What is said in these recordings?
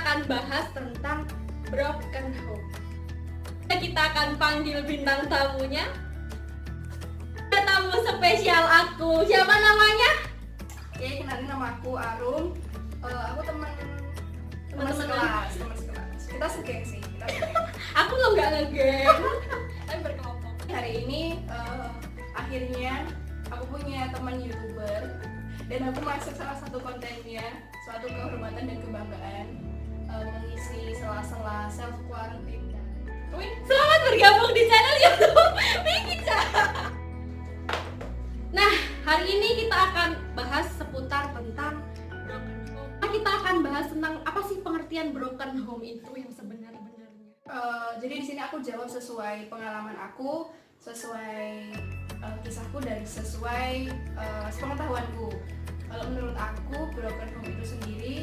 akan bahas tentang broken home. Kita akan panggil bintang tamunya. Tamu spesial aku, siapa namanya? Oke, kenalin, nama aku Arum. Aku teman sekelas. Kita segeng sih. Aku lo nggak ngegeng, tapi berkelompok. Hari ini akhirnya aku punya teman YouTuber dan aku masuk salah satu kontennya, suatu kehormatan dan kebanggaan, mengisi sela-sela self quarantine. Selamat bergabung di channel YouTube Mikisa. Nah, hari ini kita akan bahas seputar tentang broken home. Kita akan bahas tentang apa sih pengertian broken home itu yang sebenarnya. Jadi di sini aku jawab sesuai pengalaman aku, sesuai kisahku dan sesuai sepengetahuanku. Kalau menurut aku broken home itu sendiri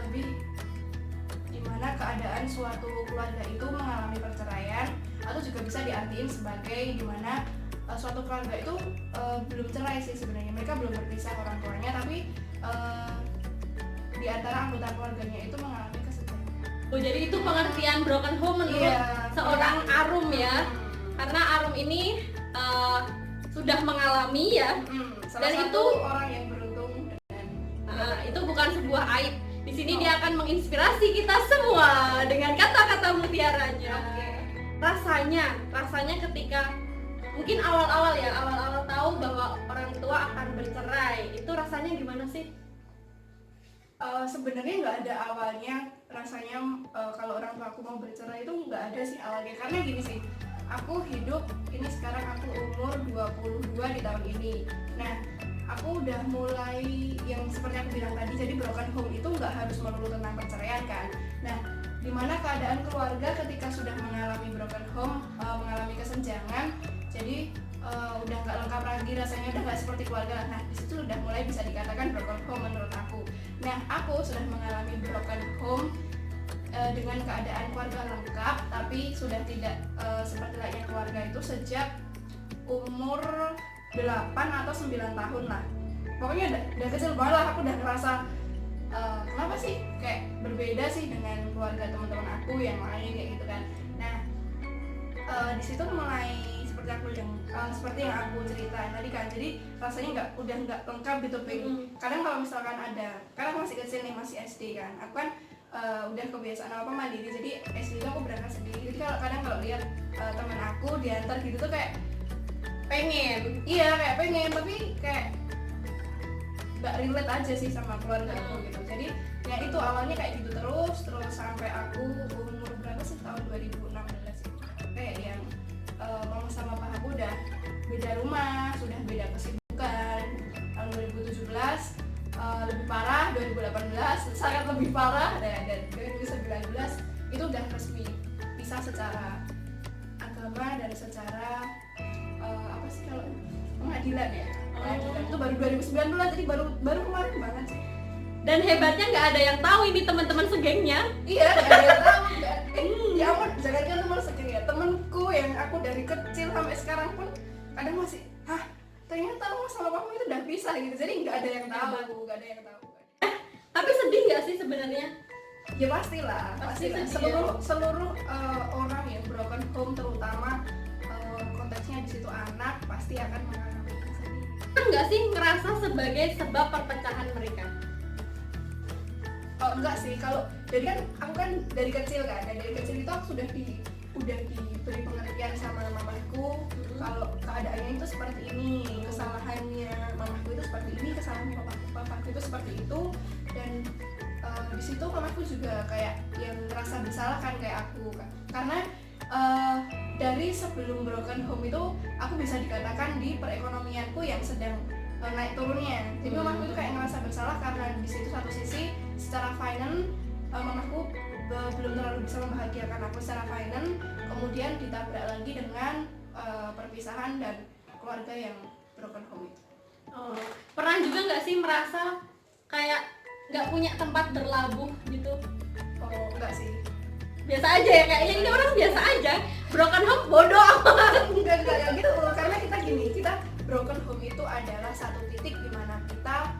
lebih dimana keadaan suatu keluarga itu mengalami perceraian, atau juga bisa diartiin sebagai dimana suatu keluarga itu belum cerai sih sebenarnya, mereka belum berpisah orang tuanya, tapi di antara anggota keluarganya itu mengalami kesedihan. Oh, jadi itu pengertian broken home menurut seorang Arum ya. Karena Arum ini sudah mengalami ya. Dan itu orang yang beruntung dengan itu bukan sebuah aib. Di sini dia akan menginspirasi kita semua dengan kata-kata mutiaranya. Rasanya ketika mungkin awal-awal tahu bahwa orang tua akan bercerai, itu rasanya gimana sih? Sebenarnya nggak ada awalnya rasanya. Kalau orang tua aku mau bercerai itu nggak ada sih awalnya, karena gini sih, aku hidup ini sekarang aku umur 22 di tahun ini. Nah, aku udah mulai yang seperti aku bilang tadi, jadi broken home itu nggak harus melulu tentang perceraian kan. Nah, dimana keadaan keluarga ketika sudah mengalami broken home, mengalami kesenjangan, jadi udah nggak lengkap lagi rasanya, udah nggak seperti keluarga. Nah, di situ udah mulai bisa dikatakan broken home menurut aku. Nah, aku sudah mengalami broken home dengan keadaan keluarga lengkap, tapi sudah tidak seperti layaknya keluarga itu sejak umur 8 atau 9 tahun lah. Pokoknya udah kecil banget lah, aku udah ngerasa kenapa sih kayak berbeda sih dengan keluarga teman-teman aku yang lainnya kayak gitu kan. Nah, di situ mulai seperti yang aku ceritain tadi kan, jadi rasanya udah nggak lengkap gitu. Kadang kalau misalkan karena aku masih kecil nih, masih SD kan, aku kan udah kebiasaan apa mandiri, jadi SD itu aku berangkat sendiri. Jadi kalau lihat teman aku diantar gitu tuh kayak pengen, tapi kayak nggak relate aja sih sama keluarga aku gitu. Jadi ya itu awalnya kayak gitu terus sampai aku umur berapa sih, tahun 2016 itu kayak yang mama sama papa aku udah beda rumah, sudah beda kesibukan. Tahun 2017 lebih parah, 2018 sangat lebih parah, dan 2019 itu udah resmi pisah secara agama dan secara apa sih kalau pengadilan ya. Pengadilan itu baru 2019, jadi baru kemarin banget sih. Dan hebatnya nggak ada yang tahu ini teman-teman segengnya. Iya, nggak ada yang tahu. Ya ampun, jangankan teman segeng ya, temenku yang aku dari kecil sampai sekarang pun kadang masih, ternyata mama sama papa itu udah pisah gitu. Jadi nggak ada yang tahu. Tapi sedih nggak sih sebenarnya? Ya pastilah. Seluruh orang yang broken home, terutama konteksnya di situ anak, pasti akan mengalami kesedihan. Nggak sih ngerasa sebagai sebab perpecahan mereka? Oh enggak sih, kalau jadi kan aku kan dari kecil kan, dan dari kecil itu aku udah diberi pengertian sama mamaku kalau keadaannya itu seperti ini, kesalahannya mamaku itu seperti ini, kesalahan papaku itu seperti itu. Dan di situ mamaku juga kayak yang merasa bersalah kan kayak aku kan, karena dari sebelum broken home itu aku bisa dikatakan di perekonomianku yang sedang naik turunnya. Jadi mamaku itu kayak ngerasa bersalah karena di situ satu sisi secara finance mamaku belum terlalu bisa membahagiakan aku secara finance, kemudian ditabrak lagi dengan perpisahan dan keluarga yang broken home itu. Pernah juga nggak sih merasa kayak nggak punya tempat berlabuh gitu? Oh enggak sih, biasa aja ya, kayaknya ini orang biasa aja. Broken home bodoh amat. enggak gitu, karena kita broken home itu adalah satu titik di mana kita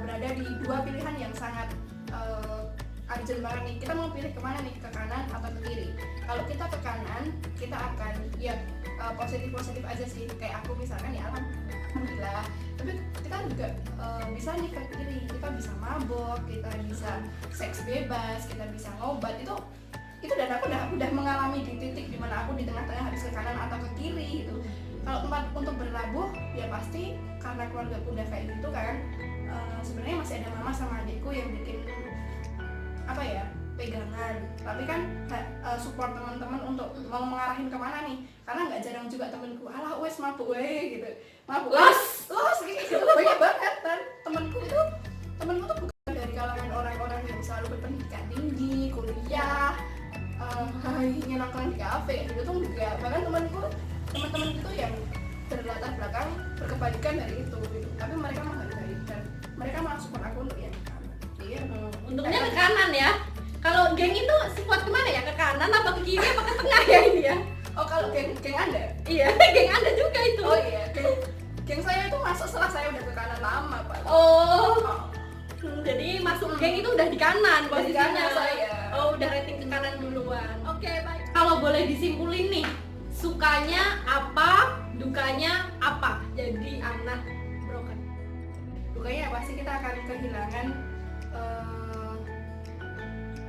berada di dua pilihan yang sangat urgent banget nih, kita mau pilih kemana nih, ke kanan atau ke kiri. Kalau kita ke kanan, kita akan ya positif aja sih, kayak aku misalkan ya alhamdulillah. Tapi kita juga bisa nih ke kiri, kita bisa mabok, kita bisa seks bebas, kita bisa ngobat. Itu dan aku udah mengalami di titik dimana aku di tengah-tengah harus ke kanan atau ke kiri gitu. Kalau tempat untuk berlabuh ya pasti karena keluarga aku udah kayak gitu kan, sebenarnya masih ada mama sama adikku yang bikin apa ya, pegangan. Tapi kan support teman-teman untuk mau mengarahin kemana nih, karena nggak jarang juga temenku alah wes mabuk we gitu, mabuk los gitu, banyak banget kan temenku tuh bukan dari kalangan orang-orang yang selalu berpendidikan tinggi, kuliah, nyenangkan di kafe gitu tuh enggak. Bahkan teman-teman itu yang berlatar belakang berkebalikan dari itu gitu, tapi mereka menghargai dan mereka malah support aku untuk yang ke kanan. Iya, untungnya ke kanan ya. Kalau geng itu sifat kemana ya, ke kanan apa ke kiri apa ke tengah ya ini ya? Oh kalau geng Anda? Iya, geng Anda juga itu. Oh iya, geng saya itu masuk setelah saya udah ke kanan lama Pak. Jadi masuk geng itu udah di kanan posisinya. Saya. Oh, udah rating ke kanan duluan. Oke, baik. Kalau boleh disimpulin nih, sukanya apa, dukanya apa jadi anak broken? Dukanya pasti kita akan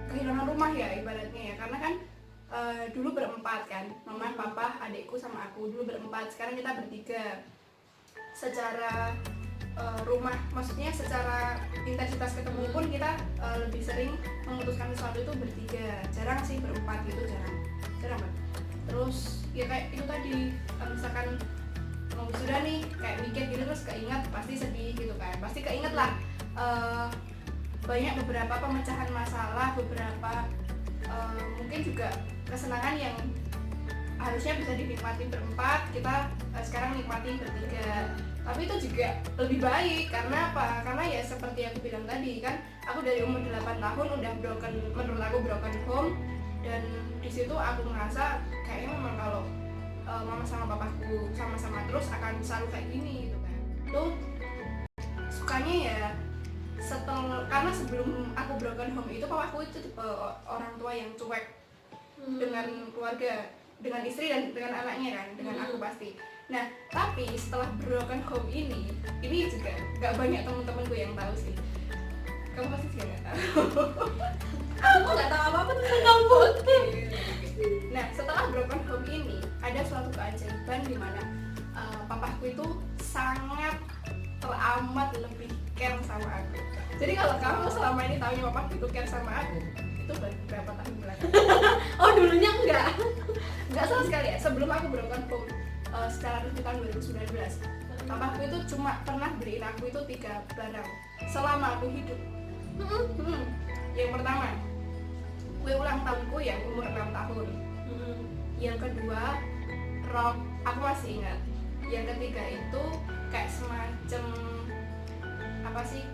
kehilangan rumah ya ibaratnya ya, karena kan dulu berempat kan, mama, papa, adikku sama aku dulu berempat. Sekarang kita bertiga. Secara rumah, maksudnya secara intensitas ketemu pun kita lebih sering memutuskan sesuatu itu bertiga. Jarang sih berempat gitu, jarang banget. Terus ya kayak itu tadi, misalkan mau sudah nih kayak mikir gitu terus keingat, pasti sedih gitu kan, pasti keinget lah banyak beberapa pemecahan masalah, beberapa mungkin juga kesenangan yang harusnya bisa dinikmati berempat, kita sekarang nikmati bertiga. Tapi itu juga lebih baik, karena apa? Karena ya seperti aku bilang tadi kan, aku dari umur 8 tahun udah broken, menurut aku broken home. Dan di situ aku merasa kayaknya memang kalau mama sama papaku sama-sama terus akan selalu kayak gini gitu kan. Tuh sukanya ya karena sebelum aku broken home itu papaku itu tipe orang tua yang cuek dengan keluarga, dengan istri dan dengan anaknya kan, dengan aku pasti. Nah, tapi setelah broken home ini juga gak banyak temen-temenku yang tahu sih. Kamu pasti juga gak tahu. Aku gak tahu apa-apa tentang kamu. Nah, setelah broken home ini ada suatu keajaiban di mana papaku itu sangat teramat lebih care sama aku. Jadi kalau kamu selama ini tahunya papaku itu care sama aku, itu berapa tahun belakang? Oh, dulunya enggak? Enggak sama sekali ya. Sebelum aku broken home secara resmi tahun 2019, papaku itu cuma pernah beliin aku itu 3 barang selama aku hidup. Yang pertama, kue ulang tahunku yang umur 6 tahun. Yang kedua, rok, aku masih ingat. Yang ketiga itu kayak semacam apa sih,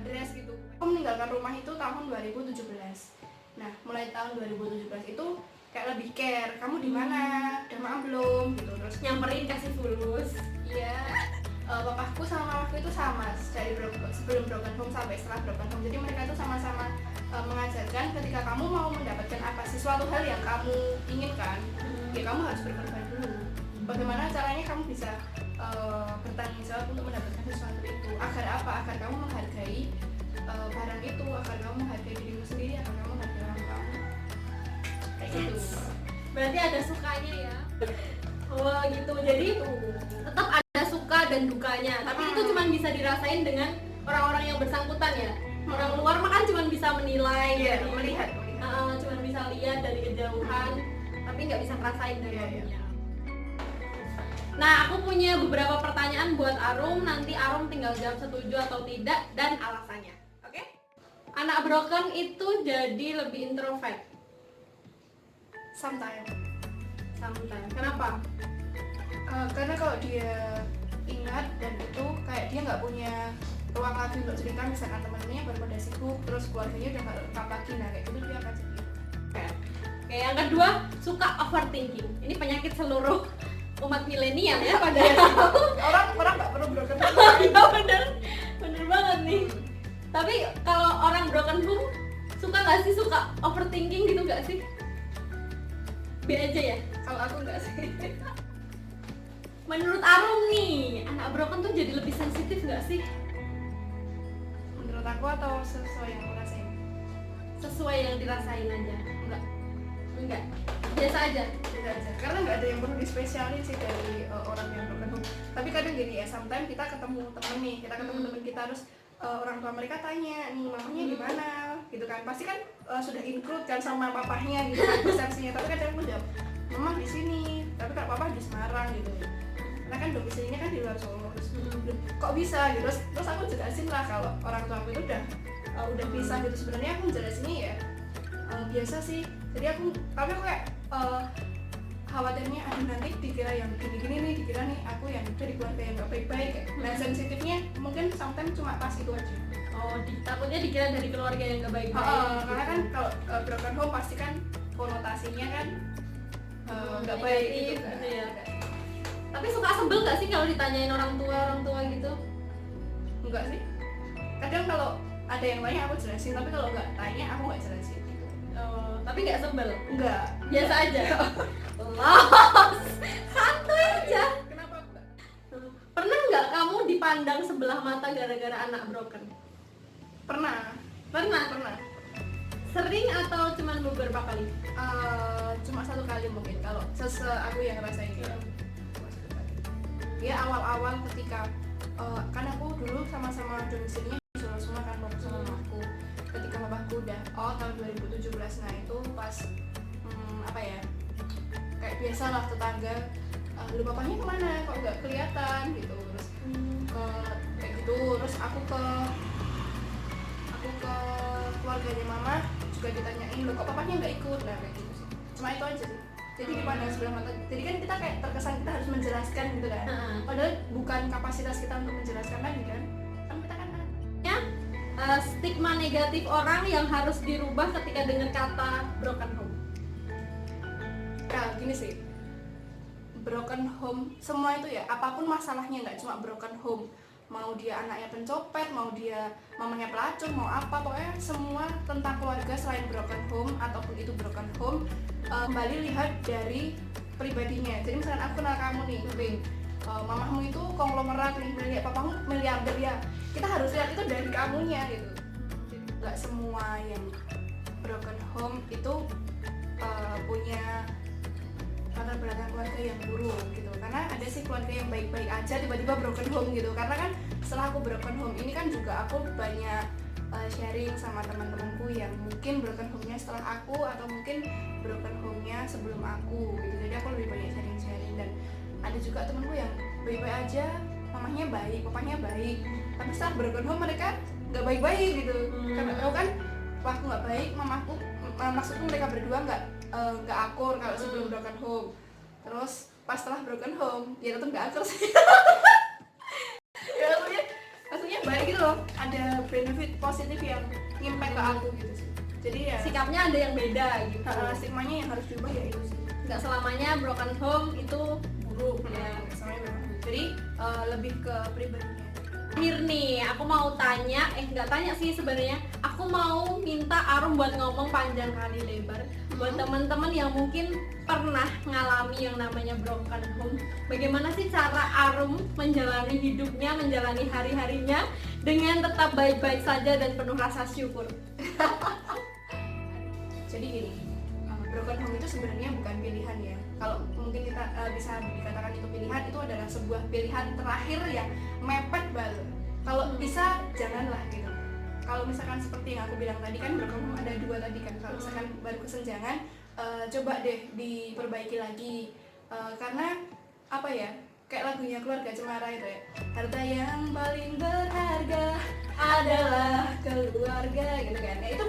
dress gitu. Aku meninggalkan rumah itu tahun 2017. Nah, mulai tahun 2017 itu kayak lebih care, kamu di mana, udah makan belum gitu. Terus Nyamperin, kasih fulus. iya, papaku sama mamaku itu sama dari sebelum broken home sampai setelah broken home. Jadi mereka itu sama-sama mengajarkan ketika kamu mau mendapatkan apa sesuatu hal yang kamu inginkan, ya kamu harus berkorban dulu. Bagaimana caranya kamu bisa bertanggung jawab untuk mendapatkan sesuatu itu, agar apa? Agar kamu menghargai barang itu, agar kamu menghargai dirimu sendiri, agar kamu menghargai orang kamu. Kayak gitu. Berarti ada sukanya ya. Oh gitu, jadi tetap ada suka dan dukanya. Tapi itu cuma bisa dirasain dengan orang-orang yang bersangkutan ya. Orang luar mah kan cuma bisa menilai, Iya, dari- melihat. cuma bisa lihat dari kejauhan, tapi nggak bisa ngerasain dari Iya. dalamnya. Nah, aku punya beberapa pertanyaan buat Arum. Nanti Arum tinggal jawab setuju atau tidak dan alasannya. Oke? Anak broken itu jadi lebih introvert. Sometimes. Kenapa? Karena kalau dia ingat dan itu kayak dia nggak punya ruang lagi untuk cerita, misalkan temennya baru pada sibuk, terus keluarganya udah nggak lengkap lagi, nah kayak gitu dia akan sedih. Oke, yang kedua, suka overthinking. Ini penyakit seluruh umat milenial ya pada itu. Orang nggak perlu broken Iya bener banget nih. Tapi kalau orang broken home Suka nggak sih, suka overthinking gitu nggak sih? B aja ya. Kalau aku enggak sih. Menurut Arum nih, anak broken tuh jadi lebih sensitif nggak sih? Menurut aku atau sesuai yang aku rasain? Sesuai yang dirasain aja. Enggak. Biasa aja. Tidak aja, karena nggak ada yang perlu dispesialin sih dari orang yang broken home. Tapi kadang gini ya, sometimes kita ketemu temen nih, kita ketemu temen kita terus orang tua mereka tanya nih mamanya di mana gitu kan, pasti kan sudah include kan sama papahnya gitu kan persepsinya. Tapi kadang aku jawab mama di sini, tapi kalau papa di Semarang gitu, karena kan domisilinya kan di luar Solo. Terus kok bisa gitu, terus aku jelasin lah kalau orang tua aku itu udah pisah gitu. Sebenarnya aku jelasinnya ya biasa sih, jadi aku kayak khawatirnya nanti dikira yang gini-gini nih, dikira nih aku yang dari keluarga yang gak baik-baik kayak. Nah sensitifnya mungkin sometimes cuma pas itu aja. Oh, takutnya dikira dari keluarga yang gak baik-baik. Karena kan kalau broken home pasti kan konotasinya kan nggak baik gitu kan. Gitu ya. Tapi suka sebel gak sih kalau ditanyain orang tua gitu? Enggak sih, kadang kalau ada yang tanya aku jelasin, tapi kalau nggak tanya aku nggak jelasin gitu. Oh, tapi nggak sebel? Enggak, Biasa aja? Los, santuy aja. kenapa enggak? Pernah nggak kamu dipandang sebelah mata gara-gara anak broken? Pernah. Sering atau cuma beberapa kali? Cuma satu kali mungkin kalau aku yang ngerasain ya. Cuma satu kali. Ya awal-awal ketika kan aku dulu sama-sama domisilinya di Solo semua kan, bapak sama mamaku. Ketika bapakku udah tahun 2017, nah itu pas apa ya, kayak biasa lah tetangga, lu bapaknya kemana kok nggak kelihatan gitu. Terus kayak gitu, terus aku ke keluarganya mama juga ditanyain, lo kok papanya nggak ikut. Nah kayak gitu sih, cuma itu aja sih. Jadi dipandang sebelah mata, jadi kan kita kayak terkesan kita harus menjelaskan gitu kan, padahal bukan kapasitas kita untuk menjelaskan lagi kan kita kan stigma negatif orang yang harus dirubah ketika dengar kata broken home. Nah gini sih, broken home semua itu ya, apapun masalahnya, nggak cuma broken home, mau dia anaknya pencopet, mau dia mamanya pelacur, mau apa, pokoknya semua tentang keluarga selain broken home ataupun itu broken home, kembali lihat dari pribadinya. Jadi misalkan aku kenal kamu nih, Pink, mamamu itu konglomerat nih, papamu miliarder ya, kita harus lihat itu dari kamunya gitu. Jadi nggak semua yang broken home itu punya latar belakang keluarga yang buruk gitu, karena ada sih keluarga yang baik-baik aja tiba-tiba broken home gitu. Karena kan setelah aku broken home ini kan juga aku banyak sharing sama teman-temanku yang mungkin broken home-nya setelah aku atau mungkin broken home-nya sebelum aku gitu. Jadi aku lebih banyak sharing-sharing, dan ada juga temanku yang baik-baik aja, mamahnya baik, papanya baik, tapi setelah broken home mereka nggak baik-baik gitu. Karena aku kan waktu nggak baik, mamaku maksudku mereka berdua nggak akur kalau sebelum broken home. Terus pas setelah broken home ya tetap nggak akur sih. Ya maksudnya baik gitu loh, ada benefit positif yang impact ke aku gitu sih. Jadi ya Sikapnya ada yang beda gitu. stigmanya yang harus diubah ya itu sih. Nggak selamanya broken home itu buruk ya. Semuanya memang. Jadi lebih ke pribadinya. Akhir nih, aku mau tanya, nggak tanya sih sebenarnya, aku mau minta Arum buat ngomong panjang kali lebar buat teman-teman yang mungkin pernah ngalami yang namanya broken home. Bagaimana sih cara Arum menjalani hidupnya, menjalani hari-harinya dengan tetap baik-baik saja dan penuh rasa syukur? Jadi gini, broken home itu sebenarnya bukan pilihan ya. Kalau mungkin kita bisa dikatakan itu pilihan, itu adalah sebuah pilihan terakhir yang mepet banget. Kalau bisa janganlah gitu. Kalau misalkan seperti yang aku bilang tadi kan broken home ada dua tadi kan. Kalau misalkan baru kesenjangan, coba deh diperbaiki lagi. Karena apa ya? Kayak lagunya Keluarga Cemara itu ya. Harta yang paling berharga adalah keluarga gitu kan. Ya, itu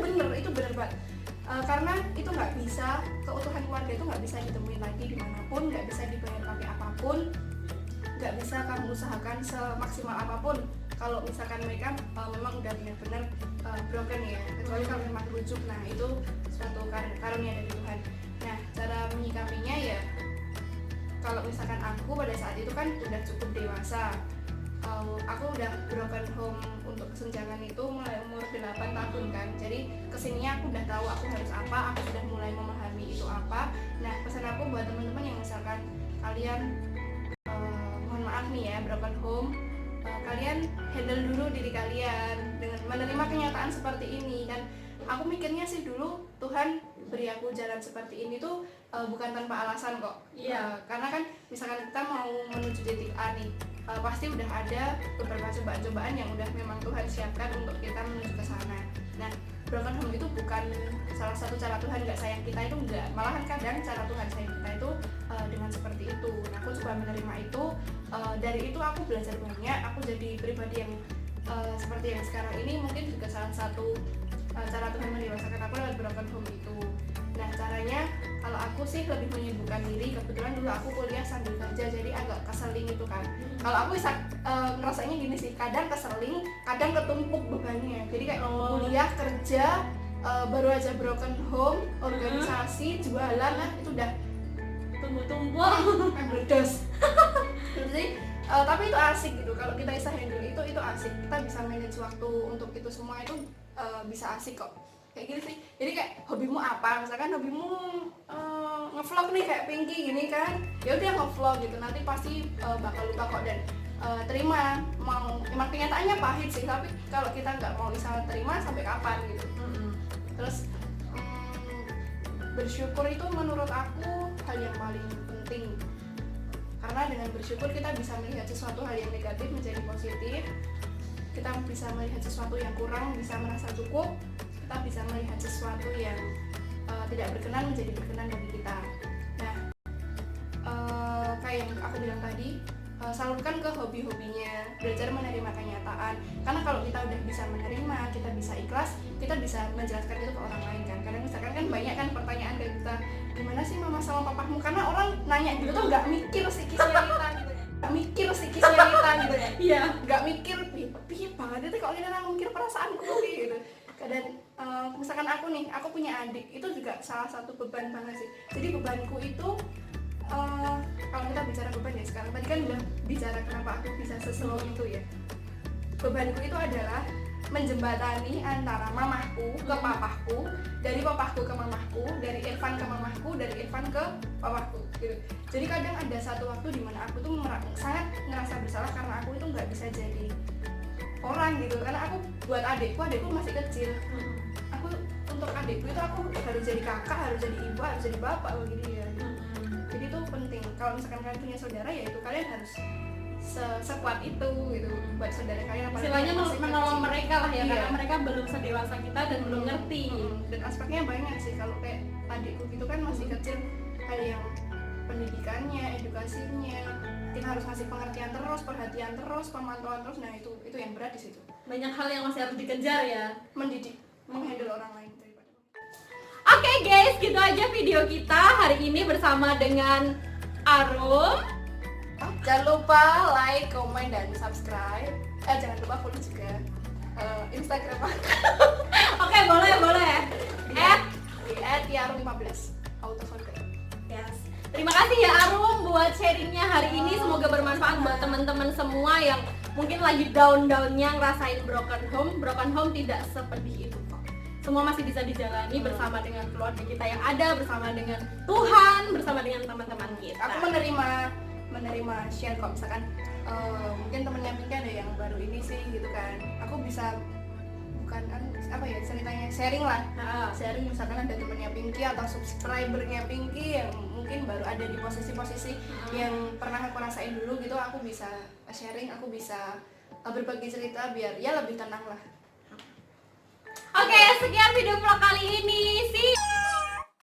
bener banget. Karena itu nggak bisa, keutuhan keluarga itu nggak bisa ditemuin lagi dimanapun, nggak bisa dibayar pakai apapun, nggak bisa kamu usahakan semaksimal apapun kalau misalkan mereka memang udah benar-benar broken ya, kecuali kalau memang rujuk. Nah itu suatu karunia dari Tuhan. Nah cara menyikapinya ya, kalau misalkan aku pada saat itu kan udah cukup dewasa, aku udah broken home untuk kesenjangan itu mulai umur 8 tahun kan. Jadi kesininya aku udah tahu aku harus apa, aku sudah mulai memahami itu apa. Nah pesan aku buat teman-teman yang misalkan kalian mohon maaf nih ya broken home, kalian handle dulu diri kalian dengan menerima kenyataan seperti ini. Dan aku mikirnya sih dulu Tuhan beri aku jalan seperti ini tuh bukan tanpa alasan kok. Karena kan misalkan kita mau menuju titik A nih, pasti udah ada beberapa cobaan-cobaan yang udah memang Tuhan siapkan untuk kita menuju ke sana. Nah broken home itu bukan salah satu cara Tuhan nggak sayang kita, itu enggak, malahan kadang cara Tuhan sayang kita itu dengan seperti itu. Nah aku coba menerima itu, dari itu aku belajar banyak, aku jadi pribadi yang seperti yang sekarang ini. Mungkin juga salah satu cara Tuhan mendewasakan aku lewat broken home itu. Nah caranya kalau aku sih lebih menyibukkan diri. Kebetulan dulu aku kuliah sambil kerja, jadi agak keseling itu kan. Kalau aku bisa ngerasanya gini sih, kadang keseling, kadang ketumpuk bebannya. Jadi kayak kuliah, kerja, baru aja broken home, organisasi, jualan, nah itu udah tumpuk meledos. Jadi tapi itu asik gitu, kalau kita bisa handle itu asik. Kita bisa manage waktu untuk itu semua, itu bisa asik kok. Kayak gitu sih. Jadi kayak hobimu apa? Misalkan hobimu ngevlog nih kayak Pinky gini kan, ya udah ngevlog gitu, nanti pasti bakal lupa kok. Dan terima, mau emang kenyataannya pahit sih, tapi kalau kita nggak mau bisa terima sampai kapan gitu. Terus bersyukur itu menurut aku hal yang paling penting, karena dengan bersyukur kita bisa melihat sesuatu hal yang negatif menjadi positif, kita bisa melihat sesuatu yang kurang bisa merasa cukup, kita bisa melihat sesuatu yang tidak berkenan menjadi berkenan bagi kita. Nah kayak yang aku bilang tadi, salurkan ke hobi-hobinya, belajar menerima kenyataan. Karena kalau kita udah bisa menerima, kita bisa ikhlas, kita bisa menjelaskan itu ke orang lain kan. Karena misalkan kan banyak kan pertanyaan kayak kita, gimana sih mama sama papamu? Karena orang nanya gitu tuh nggak mikir psikisnya kita gitu, nggak mikir psikisnya kita gitu ya. Iya. Nggak mikir, piye banget itu kalau kita mikir perasaanku gitu. Dan misalkan aku nih, aku punya adik, itu juga salah satu beban banget sih. Jadi bebanku itu kalau kita bicara beban ya sekarang, tadi kan udah bicara kenapa aku bisa seslow itu ya. Bebanku itu adalah menjembatani antara mamahku ke papahku, dari papahku ke mamahku, dari Irfan ke mamahku, dari Irfan ke papahku gitu. Jadi kadang ada satu waktu di mana aku tuh sangat ngerasa bersalah karena aku itu nggak bisa jadi orang gitu, karena aku buat adikku masih kecil. Aku untuk adikku itu aku harus jadi kakak, harus jadi ibu, harus jadi bapak begini ya. Jadi itu penting. Kalau misalkan kalian punya saudara, ya itu kalian harus sekuat itu gitu buat saudara kalian. Istilahnya menolong mereka lah ya, karena mereka belum sedewasa kita dan belum ngerti. Dan aspeknya banyak sih. Kalau kayak adikku gitu kan masih kecil, hal yang pendidikannya, edukasinya, kita harus ngasih pengertian terus, perhatian terus, pemantauan terus. Nah itu yang berat di situ. Banyak hal yang masih harus dikejar ya, mendidik, menghandle orang lain daripada. Oke guys, gitu aja video kita hari ini bersama dengan Arum. Jangan lupa like, comment, dan subscribe. Jangan lupa follow juga Instagram aku. Oke, boleh. Di @yarum15 autofolder. Yes. Terima kasih ya Arum buat sharingnya hari ini. Semoga bermanfaat buat teman-teman semua yang mungkin lagi down-downnya ngerasain broken home. Broken home tidak sepedih itu kok. Semua masih bisa dijalani bersama dengan keluarga kita yang ada, bersama dengan Tuhan, bersama dengan teman-teman kita. Aku menerima share kok, misalkan mungkin temennya Pinky ada yang baru ini sih gitu kan. Aku bisa bukan apa ya ceritanya, sharing lah. Sharing misalkan ada temennya Pinky atau subscribernya Pinky yang mungkin baru ada di posisi-posisi yang pernah aku rasain dulu gitu, aku bisa sharing, aku bisa berbagi cerita biar ya lebih tenang lah. Oke, sekian video vlog kali ini. See you.